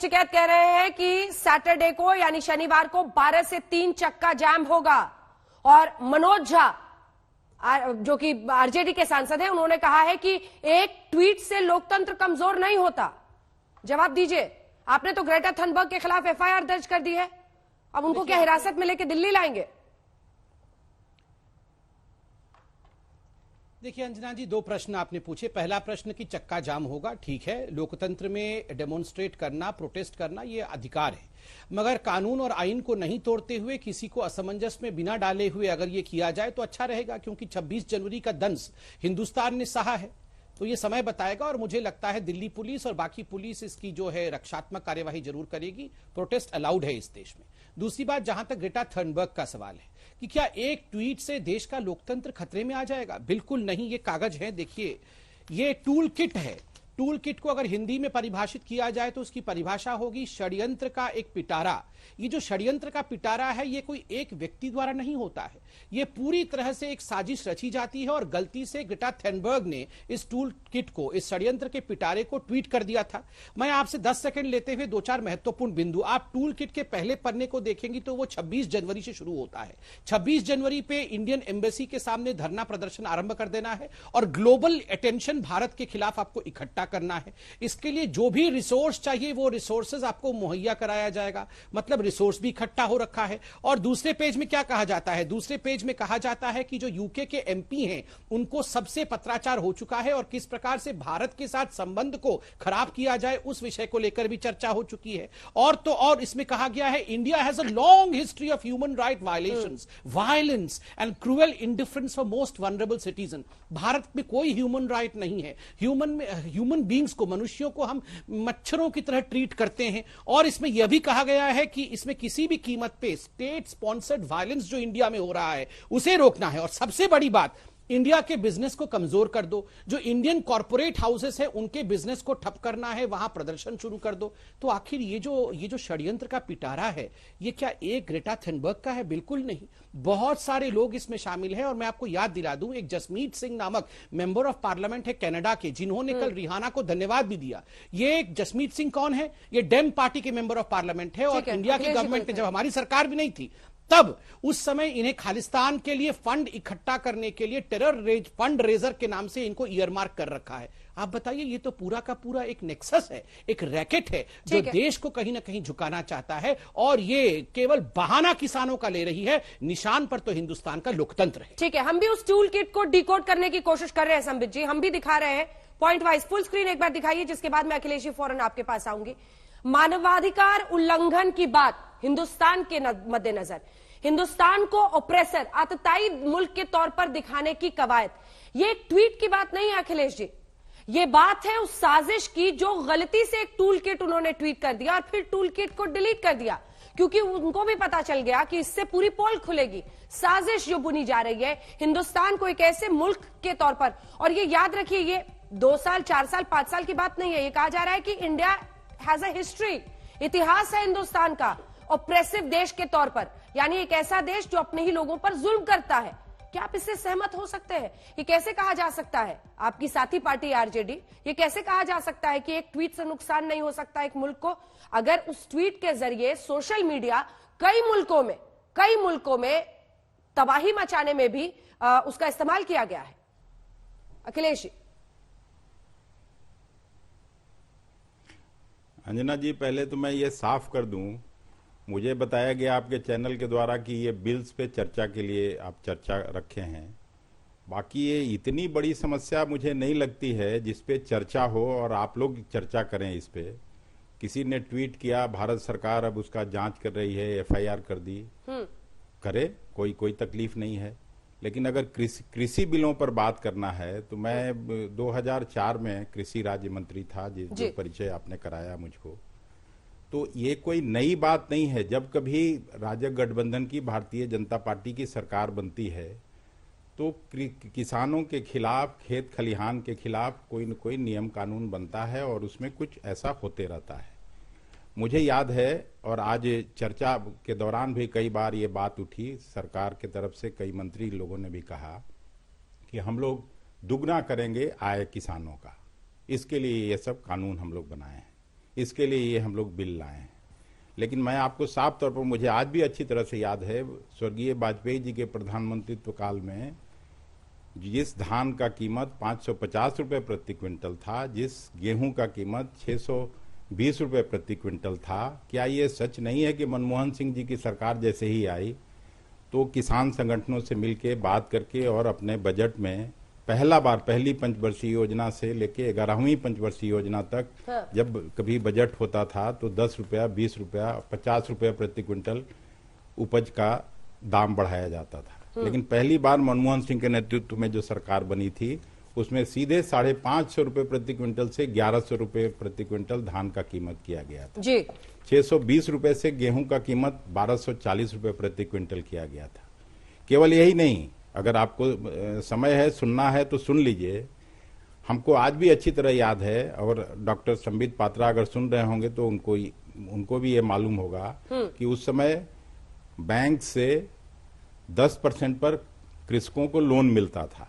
शिकायत कह रहे हैं कि सैटरडे को यानी शनिवार को 12 से 3 चक्का जाम होगा और मनोज झा जो कि आरजेडी के सांसद हैं, उन्होंने कहा है कि एक ट्वीट से लोकतंत्र कमजोर नहीं होता। जवाब दीजिए, आपने तो ग्रेटा थनबर्ग के खिलाफ एफआईआर दर्ज कर दी है, अब उनको क्या हिरासत में लेके दिल्ली लाएंगे? देखिए अंजना जी, दो प्रश्न आपने पूछे। पहला प्रश्न कि चक्का जाम होगा, ठीक है, लोकतंत्र में डेमोन्स्ट्रेट करना, प्रोटेस्ट करना ये अधिकार है, मगर कानून और आइन को नहीं तोड़ते हुए, किसी को असमंजस में बिना डाले हुए अगर ये किया जाए तो अच्छा रहेगा, क्योंकि 26 जनवरी का दंश हिंदुस्तान ने सहा है, तो ये समय बताएगा। और मुझे लगता है दिल्ली पुलिस और बाकी पुलिस इसकी जो है रक्षात्मक कार्यवाही जरूर करेगी। प्रोटेस्ट अलाउड है इस देश में। दूसरी बात, जहां तक ग्रेटा थनबर्ग का सवाल है कि क्या एक ट्वीट से देश का लोकतंत्र खतरे में आ जाएगा, बिल्कुल नहीं। ये कागज है, देखिए, ये टूल किट है। टूल किट को अगर हिंदी में परिभाषित किया जाए तो उसकी परिभाषा होगी षड्यंत्र का एक पिटारा। ये जो षड्यंत्र का पिटारा है, ये कोई एक व्यक्ति द्वारा नहीं होता है, ये पूरी तरह से एक साजिश रची जाती है। और गलती से ग्रेटा थनबर्ग ने इस टूल किट को, इस षड्यंत्र के पिटारे को ट्वीट कर दिया था। मैं आपसे 10 सेकंड लेते हुए दो चार महत्वपूर्ण बिंदु, आप टूल किट के पहले पन्ने को देखेंगे तो वो 26 जनवरी से शुरू होता है। 26 जनवरी पे इंडियन एम्बेसी के सामने धरना प्रदर्शन आरंभ कर देना है और ग्लोबल अटेंशन भारत के खिलाफ आपको इकट्ठा करना है। इसके लिए जो भी रिसोर्स चाहिए वो रिसोर्सेज आपको मुहैया कराया जाएगा, मतलब रिसोर्स भी इकट्ठा हो रखा है। और दूसरे पेज में क्या कहा जाता है? दूसरे पेज में कहा जाता है कि जो यूके के एमपी हैं उनको सबसे पत्राचार हो चुका है और किस प्रकार से भारत के साथ संबंध को खराब किया जाए उस विषय को लेकर भी चर्चा हो चुकी है। और तो और इसमें कहा गया है, India has a long history of human right violations, violence and cruel indifference for most vulnerable citizen. Bharat में कोई ह्यूमन राइट नहीं है। ह्यूमन बींग्स को, मनुष्यों को हम मच्छरों की तरह ट्रीट करते हैं। और इसमें यह भी कहा गया है कि इसमें किसी भी कीमत पे स्टेट स्पॉन्सर्ड वायलेंस जो इंडिया में हो रहा है उसे रोकना है। और सबसे बड़ी बात, इंडिया के बिजनेस को कमजोर कर दो, जो इंडियन कॉर्पोरेट हाउसेस है उनके बिजनेस को ठप करना है, वहां प्रदर्शन शुरू कर दो। तो आखिर ये जो षड्यंत्र का पिटारा है, ये क्या एक ग्रेटा थनबर्ग का है? बिल्कुल नहीं, बहुत सारे लोग इसमें शामिल हैं। और मैं आपको याद दिला दूं, एक जसमीत सिंह नामक मेंबर ऑफ पार्लियामेंट है कनाडा के, जिन्होंने कल रिहाना को धन्यवाद भी दिया। ये जसमीत सिंह कौन है? ये डेम पार्टी के मेंबर ऑफ पार्लियामेंट है और इंडिया की गवर्नमेंट ने, जब हमारी सरकार भी नहीं थी तब, उस समय इन्हें खालिस्तान के लिए फंड इकट्ठा करने के लिए टेरर फंड रेजर के नाम से इनको ईयरमार्क कर रखा है। आप बताइए, ये तो पूरा का पूरा एक नेक्सस है, एक रैकेट है जो देश को कहीं ना कहीं झुकाना चाहता है। और ये केवल बहाना किसानों का ले रही है, निशान पर तो हिंदुस्तान का लोकतंत्र है। ठीक है, हम भी उस टूल किट को डिकोड करने की कोशिश कर रहे हैं संबित जी, हम भी दिखा रहे हैं पॉइंट वाइज। फुल स्क्रीन एक बार दिखाइए, जिसके बाद मैं अखिलेश जी फौरन आपके पास आऊंगी। मानवाधिकार उल्लंघन की बात हिंदुस्तान के मद्देनजर, हिंदुस्तान को ऑपरेसर, आतताई मुल्क के तौर पर दिखाने की कवायद, ये एक ट्वीट की बात नहीं है अखिलेश जी, ये बात है उस साजिश की जो गलती से एक टूल किट उन्होंने ट्वीट कर दिया और फिर टूल किट को डिलीट कर दिया, क्योंकि उनको भी पता चल गया कि इससे पूरी पोल खुलेगी। साजिश जो बुनी जा रही है हिंदुस्तान को एक ऐसे मुल्क के तौर पर, और ये याद रखिए, ये 2 साल 4 साल 5 साल की बात नहीं है, ये कहा जा रहा है कि इंडिया हैज अ हिस्ट्री, इतिहास है हिंदुस्तान का ऑपरेसिव देश के तौर पर, यानी एक ऐसा देश जो अपने ही लोगों पर जुल्म करता है। क्या आप इससे सहमत हो सकते हैं? ये कैसे कहा जा सकता है, आपकी साथी पार्टी आरजेडी, ये कैसे कहा जा सकता है कि एक ट्वीट से नुकसान नहीं हो सकता एक मुल्क को, अगर उस ट्वीट के जरिए सोशल मीडिया कई मुल्कों में तबाही मचाने में भी उसका इस्तेमाल किया गया है? अखिलेश जी। अंजना जी, पहले तो मैं ये साफ कर दूं, मुझे बताया गया आपके चैनल के द्वारा कि ये बिल्स पे चर्चा के लिए आप चर्चा रखे हैं। बाकी ये इतनी बड़ी समस्या मुझे नहीं लगती है जिस पे चर्चा हो और आप लोग चर्चा करें इस पे। किसी ने ट्वीट किया, भारत सरकार अब उसका जांच कर रही है, एफआईआर कर दी, करे, कोई तकलीफ नहीं है। लेकिन अगर कृषि बिलों पर बात करना है तो मैं 2004 में कृषि राज्य मंत्री था, जो परिचय आपने कराया मुझको, तो ये कोई नई बात नहीं है। जब कभी राजग गठबंधन की भारतीय जनता पार्टी की सरकार बनती है तो किसानों के खिलाफ, खेत खलिहान के खिलाफ कोई न कोई नियम कानून बनता है और उसमें कुछ ऐसा होते रहता है। मुझे याद है, और आज चर्चा के दौरान भी कई बार ये बात उठी, सरकार के तरफ से कई मंत्री लोगों ने भी कहा कि हम लोग दुगना करेंगे आय किसानों का, इसके लिए ये सब कानून हम लोग बनाए हैं। इसके लिए ये हम लोग बिल लाए हैं। लेकिन मैं आपको साफ तौर पर, मुझे आज भी अच्छी तरह से याद है, स्वर्गीय वाजपेयी जी के प्रधानमंत्रित्व काल में जिस धान का कीमत 550 रुपए प्रति क्विंटल था, जिस गेहूं का कीमत 620 रुपए प्रति क्विंटल था, क्या ये सच नहीं है कि मनमोहन सिंह जी की सरकार जैसे ही आई तो किसान संगठनों से मिलके बात करके और अपने बजट में पहली पंचवर्षीय योजना से लेके 11वीं पंचवर्षीय योजना तक जब कभी बजट होता था तो 10 रुपया, 20 रुपया, 50 रुपया प्रति क्विंटल उपज का दाम बढ़ाया जाता था। लेकिन पहली बार मनमोहन सिंह के नेतृत्व में जो सरकार बनी थी उसमें सीधे 550 रुपए प्रति क्विंटल से 1100 रुपए प्रति क्विंटल धान का कीमत किया गया था जी। 620 रुपए से गेहूं का कीमत 1240 रुपए प्रति क्विंटल किया गया था। केवल यही नहीं, अगर आपको समय है, सुनना है तो सुन लीजिए। हमको आज भी अच्छी तरह याद है, और डॉक्टर संबित पात्रा अगर सुन रहे होंगे तो उनको भी ये मालूम होगा कि उस समय बैंक से 10% पर कृषकों को लोन मिलता था।